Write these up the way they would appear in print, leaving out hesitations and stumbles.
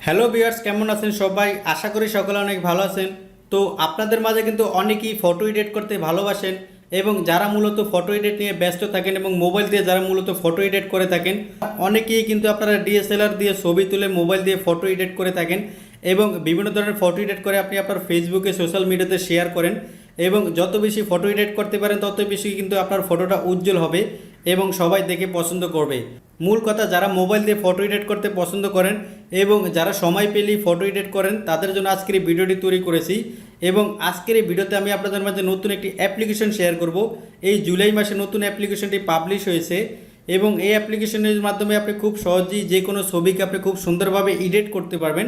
Hello viewers, কেমন আছেন সবাই? আশা করি সকলে অনেক ভালো আছেন। তো আপনাদের মাঝে কিন্তু অনেকেই ফটো এডিট করতে ভালোবাসেন এবং যারা মূলত ফটো এডিট নিয়ে ব্যস্ত থাকেন এবং মোবাইল দিয়ে যারা মূলত ফটো এডিট করে থাকেন, অনেকেই কিন্তু আপনারা ডিএসএলআর দিয়ে ছবি তুলে মোবাইল দিয়ে ফটো এডিট করে থাকেন এবং বিভিন্ন ধরনের ফটো এডিট করে আপনি আপনার ফেসবুকে সোশ্যাল মিডিয়াতে শেয়ার করেন এবং যত বেশি ফটো এডিট করতে পারেন তত বেশি কিন্তু আপনার ফটোটা উজ্জ্বল হবে এবং সবাই দেখে পছন্দ করবে। মূল কথা, যারা মোবাইল দিয়ে ফটো এডিট করতে পছন্দ করেন এবং যারা সময় পেলেই ফটো এডিট করেন তাদের জন্য আজকের এই ভিডিওটি তৈরি করেছি। এবং আজকের এই ভিডিওতে আমি আপনাদের মাঝে নতুন একটি অ্যাপ্লিকেশন শেয়ার করব। এই জুলাই মাসে নতুন অ্যাপ্লিকেশনটি পাবলিশ হয়েছে এবং এই অ্যাপ্লিকেশনের মাধ্যমে আপনি খুব সহজেই যে কোনো ছবিকে আপনি খুব সুন্দরভাবে এডিট করতে পারবেন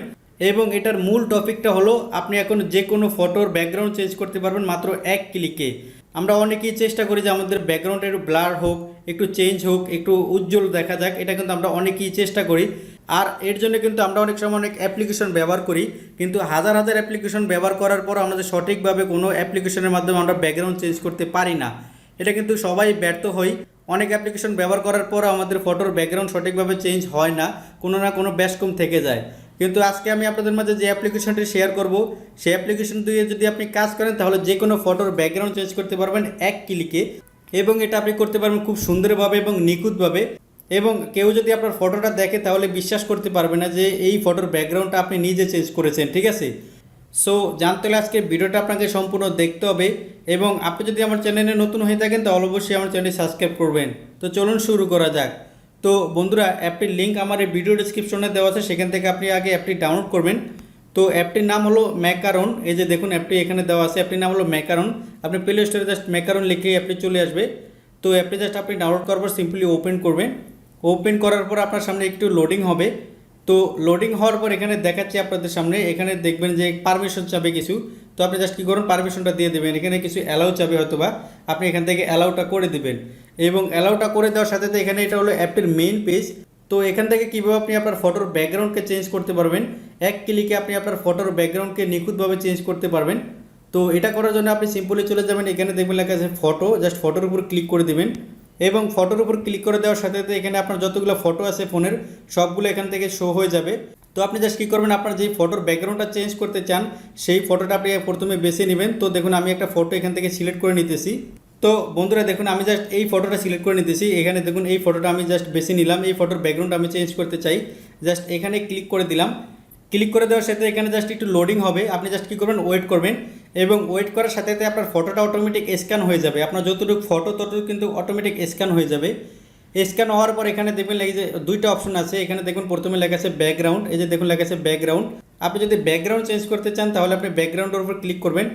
এবং এটার মূল টপিকটা হলো আপনি এখন যে কোনো ফটোর ব্যাকগ্রাউন্ড চেঞ্জ করতে পারবেন মাত্র এক ক্লিকে। আমরা অনেকেই চেষ্টা করি যে আমাদের ব্যাকগ্রাউন্ডটা একটু ব্লার হোক, একটু চেঞ্জ হোক, একটু উজ্জ্বল দেখা যাক, এটা কিন্তু আমরা অনেকেই চেষ্টা করি। আর এর জন্য কিন্তু আমরা অনেক সময় অনেক অ্যাপ্লিকেশন ব্যবহার করি, কিন্তু হাজার হাজার অ্যাপ্লিকেশন ব্যবহার করার পর আমাদের সঠিকভাবে কোনো অ্যাপ্লিকেশনের মাধ্যমে আমরা ব্যাকগ্রাউন্ড চেঞ্জ করতে পারি না। এটা কিন্তু সবাই ব্যর্থ হই। অনেক অ্যাপ্লিকেশন ব্যবহার করার পর আমাদের ফটোর ব্যাকগ্রাউন্ড সঠিকভাবে চেঞ্জ হয় না, কোনো না কোনো ব্যাসকম থেকে যায়। কিন্তু আজকে আমি আপনাদের মাঝে যে অ্যাপ্লিকেশনটি শেয়ার করব, সেই অ্যাপ্লিকেশন দিয়ে যদি আপনি কাজ করেন তাহলে যে কোনো ফটোর ব্যাকগ্রাউন্ড চেঞ্জ করতে পারবেন এক ক্লিকে এবং এটা আপনি করতে পারবেন খুব সুন্দরভাবে এবং নিখুঁতভাবে। এবং কেউ যদি আপনার ফটোটা দেখে তাহলে বিশ্বাস করতে পারবে না যে এই ফটোর ব্যাকগ্রাউন্ডটা আপনি নিজে চেঞ্জ করেছেন, ঠিক আছে? সো জানতে হলে আজকে ভিডিওটা আপনাকে সম্পূর্ণ দেখতে হবে এবং আপনি যদি আমার চ্যানেলে নতুন হয়ে থাকেন তাহলে অবশ্যই আমার চ্যানেলটি সাবস্ক্রাইব করবেন। তো চলুন শুরু করা যাক। তো বন্ধুরা, অ্যাপটির লিঙ্ক আমার এই ভিডিও ডিসক্রিপশনে দেওয়া আছে, সেখান থেকে আপনি আগে অ্যাপটি ডাউনলোড করবেন। তো অ্যাপটির নাম হলো ম্যাকারন। এই যে দেখুন অ্যাপটি এখানে দেওয়া আছে, অ্যাপটির নাম হলো ম্যাকারন। আপনি প্লে স্টোরে জাস্ট ম্যাকারন লিখে অ্যাপটি চলে আসবে। তো অ্যাপটি জাস্ট আপনি ডাউনলোড করার পর সিম্পলি ওপেন করবেন। ওপেন করার পর আপনার সামনে একটু লোডিং হবে। তো লোডিং হওয়ার পর এখানে দেখাচ্ছি আপনাদের সামনে, এখানে দেখবেন যে পারমিশন চাবে কিছু। তো আপনি জাস্ট কী করুন, পারমিশনটা দিয়ে দেবেন। এখানে কিছু অ্যালাউ চাবে হয়তো বা, আপনি এখান থেকে অ্যালাউটা করে দেবেন এবং অ্যালাউটা করে দেওয়ার সাথে সাথে এখানে এটা হলো অ্যাপটির মেইন পেজ। তো এখান থেকে কীভাবে আপনি আপনার ফটোর ব্যাকগ্রাউন্ডকে চেঞ্জ করতে পারবেন, এক ক্লিকে আপনি আপনার ফটোর ব্যাকগ্রাউন্ডকে নিখুঁতভাবে চেঞ্জ করতে পারবেন। তো এটা করার জন্য আপনি সিম্পলি চলে যাবেন, এখানে দেখবেন লেখা আছে ফটো, জাস্ট ফটোর উপর ক্লিক করে দেবেন এবং ফটোর উপর ক্লিক করে দেওয়ার সাথে সাথে এখানে আপনার যতগুলো ফটো আছে ফোনের সবগুলো এখান থেকে শো হয়ে যাবে। তো আপনি জাস্ট কী করবেন, আপনার যেই ফটোর ব্যাকগ্রাউন্ডটা চেঞ্জ করতে চান সেই ফটোটা আপনি প্রথমে বেছে নেবেন। তো দেখুন আমি একটা ফটো এখান থেকে সিলেক্ট করে নিতেছি। তো বন্ধুরা দেখুন, আমি জাস্ট এই ফটোটা সিলেক্ট করে নিতেছি। এখানে দেখুন এই ফটোটা আমি জাস্ট বেছে নিলাম। এই ফটোর ব্যাকগ্রাউন্ড আমি চেঞ্জ করতে চাই, জাস্ট এখানে ক্লিক করে দিলাম। ক্লিক করে দেওয়ার সাথে এখানে জাস্ট একটু লোডিং হবে। আপনি জাস্ট কী করবেন, ওয়েট করবেন এবং ওয়েট করার সাথে সাথে আপনার ফটোটা অটোমেটিক স্ক্যান হয়ে যাবে। আপনার যতটুকু ফটো ততটুকু কিন্তু অটোমেটিক স্ক্যান হয়ে যাবে। স্ক্যান হওয়ার পর এখানে দেখবেন এই যে দুইটা অপশন আছে, এখানে দেখুন প্রথমে লেখা আছে ব্যাকগ্রাউন্ড। এই যে দেখুন লেখা আছে ব্যাকগ্রাউন্ড। আপনি যদি ব্যাকগ্রাউন্ড চেঞ্জ করতে চান তাহলে আপনি ব্যাকগ্রাউন্ডের উপর ক্লিক করবেন।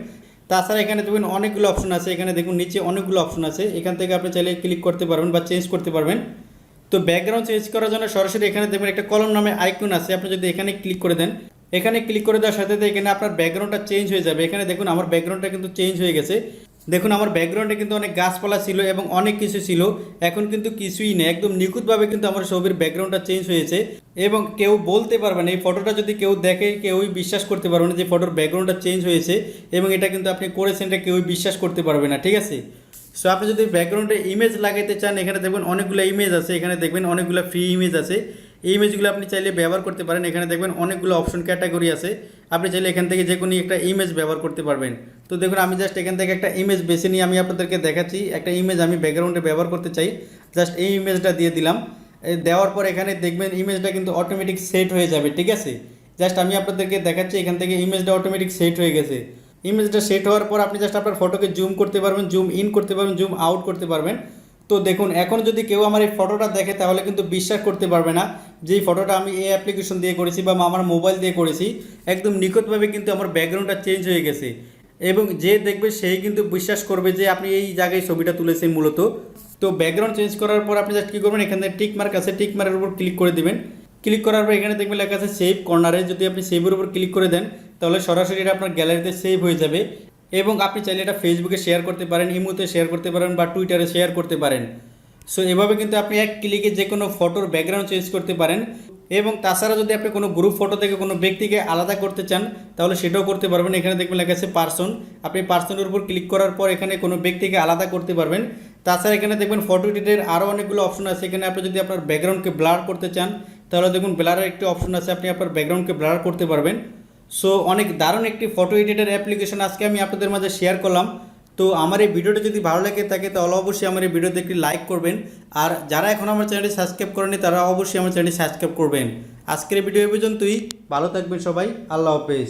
তাছাড়া এখানে দেখবেন অনেকগুলো অপশন আছে, এখানে দেখুন নিচে অনেকগুলো অপশন আছে, এখান থেকে আপনি চাইলে ক্লিক করতে পারবেন বা চেঞ্জ করতে পারবেন। তো ব্যাকগ্রাউন্ড চেঞ্জ করার জন্য সরাসরি এখানে দেখবেন একটা কলম নামে আইকন আছে, আপনি যদি এখানে ক্লিক করে দেন, এখানে ক্লিক করে দেওয়ার সাথে সাথে এখানে আপনার ব্যাকগ্রাউন্ডটা চেঞ্জ হয়ে যাবে। এখানে দেখুন আমার ব্যাকগ্রাউন্ডটা কিন্তু চেঞ্জ হয়ে গেছে। দেখুন আমার ব্যাকগ্রাউন্ডে কিন্তু অনেক গাছপালা ছিল এবং অনেক কিছু ছিল, এখন কিন্তু কিছুই নেই। একদম নিখুঁতভাবে কিন্তু আমার ছবির ব্যাকগ্রাউন্ডটা চেঞ্জ হয়েছে এবং কেউ বলতে পারবে না, এই ফটোটা যদি কেউ দেখে কেউই বিশ্বাস করতে পারবে না যে ফটোর ব্যাকগ্রাউন্ডটা চেঞ্জ হয়েছে এবং এটা কিন্তু আপনি করেছেন, এটা কেউই বিশ্বাস করতে পারবে না, ঠিক আছে? সো আপনি যদি ব্যাকগ্রাউন্ডে ইমেজ লাগাইতে চান, এখানে দেখবেন অনেকগুলো ইমেজ আছে, এখানে দেখবেন অনেকগুলো ফ্রি ইমেজ আছে। এই ইমেজগুলো আপনি চাইলে ব্যবহার করতে পারেন। এখানে দেখবেন অনেকগুলো অপশন ক্যাটাগরি আছে, আপনি চাইলে এখান থেকে যে কোনো একটা ইমেজ ব্যবহার করতে পারবেন। তো দেখুন আমি জাস্ট এখান থেকে একটা ইমেজ বেছে নিয়ে আমি আপনাদেরকে দেখাচ্ছি। একটা ইমেজ আমি ব্যাকগ্রাউন্ডে ব্যবহার করতে চাই, জাস্ট এই ইমেজটা দিয়ে দিলাম। দেওয়ার পর এখানে দেখবেন ইমেজটা কিন্তু অটোমেটিক সেট হয়ে যাবে, ঠিক আছে? জাস্ট আমি আপনাদেরকে দেখাচ্ছি, এখান থেকে ইমেজটা অটোমেটিক সেট হয়ে গেছে। ইমেজটা সেট হওয়ার পর আপনি জাস্ট আপনার ফটোকে জুম করতে পারবেন, জুম ইন করতে পারবেন, জুম আউট করতে পারবেন। তো দেখুন এখন যদি কেউ আমার এই ফটোটা দেখে তাহলে কিন্তু বিশ্বাস করতে পারবে না যে এই ফটোটা আমি এই অ্যাপ্লিকেশন দিয়ে করেছি বা আমার মোবাইল দিয়ে করেছি। একদম নিখুঁতভাবে কিন্তু আমার ব্যাকগ্রাউন্ডটা চেঞ্জ হয়ে গেছে এবং যে দেখবে সেই কিন্তু বিশ্বাস করবে যে আপনি এই জায়গায় ছবিটা তুলেছেন মূলত। তো ব্যাকগ্রাউন্ড চেঞ্জ করার পর আপনি জাস্ট কী করবেন, এখানে টিক মার্ক আছে, টিক মার্কের উপর ক্লিক করে দেবেন। ক্লিক করার পর এখানে দেখবেন লেখা আছে সেভ কর্নারে, যদি আপনি সেভের উপর ক্লিক করে দেন তাহলে সরাসরি এটা আপনার গ্যালারিতে সেভ হয়ে যাবে এবং আপনি চাইলে এটা ফেসবুকে শেয়ার করতে পারেন, ইমোতে শেয়ার করতে পারেন বা টুইটারে শেয়ার করতে পারেন। সো এভাবে কিন্তু আপনি এক ক্লিকে যে কোনো ফটোর ব্যাকগ্রাউন্ড চেঞ্জ করতে পারেন এবং তাছাড়া যদি আপনি কোনো গ্রুপ ফটো থেকে কোনো ব্যক্তিকে আলাদা করতে চান তাহলে সেটাও করতে পারবেন। এখানে দেখবেন লেখা আছে পার্সন, আপনি পার্সনের উপর ক্লিক করার পর এখানে কোনো ব্যক্তিকে আলাদা করতে পারবেন। তাছাড়া এখানে দেখবেন ফটো এডিটের আরও অনেকগুলো অপশন আছে, এখানে আপনি যদি আপনার ব্যাকগ্রাউন্ডকে ব্লার করতে চান তাহলে দেখুন ব্লারের একটি অপশন আছে, আপনি আপনার ব্যাকগ্রাউন্ডকে ব্লার করতে পারবেন। সো অনেক দারুণ একটি ফটো এডিটের অ্যাপ্লিকেশন আজকে আমি আপনাদের মাঝে শেয়ার করলাম। তো আমার এই ভিডিওটা যদি ভালো লাগে থাকে তাহলে অবশ্যই আমার এই ভিডিওতে একটি লাইক করবেন, আর যারা এখন আমার চ্যানেলটি সাবস্ক্রাইব করেনি তারা অবশ্যই আমার চ্যানেলটি সাবস্ক্রাইব করবেন। আজকের এই ভিডিও এই পর্যন্তই, ভালো থাকবেন সবাই, আল্লাহ হাফেজ।